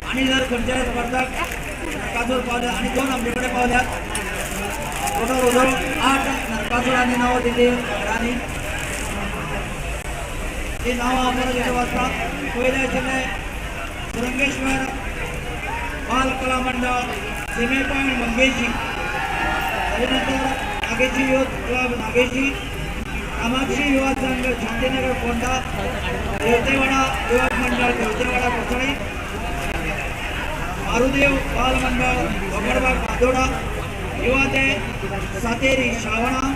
आणि जर कोणत्या स्पर्धक नरकासूर पावल्या आणि 2 आपल्याकडे पावल्यात टोटल 8 नरकासूर आणि 9 तिथे राणी हे नाव आम्हाला तिथे वाचतात। पहिल्या जिल्हे सुरंगेश्वर बाल कला मंडळ सेमी पॉइंट मंगेशी, त्यानंतर नागेशी युवक क्लब नागेशी, कामाक्षी युवक संघ शांतीनगर कोंढा, देवतेवाडा युवक मंडळ देवतेवाडा कोसळी, मारुदेव बाल मंडळ भोकरबाग बांदोडा, युवा ते सातेरी श्रावणा,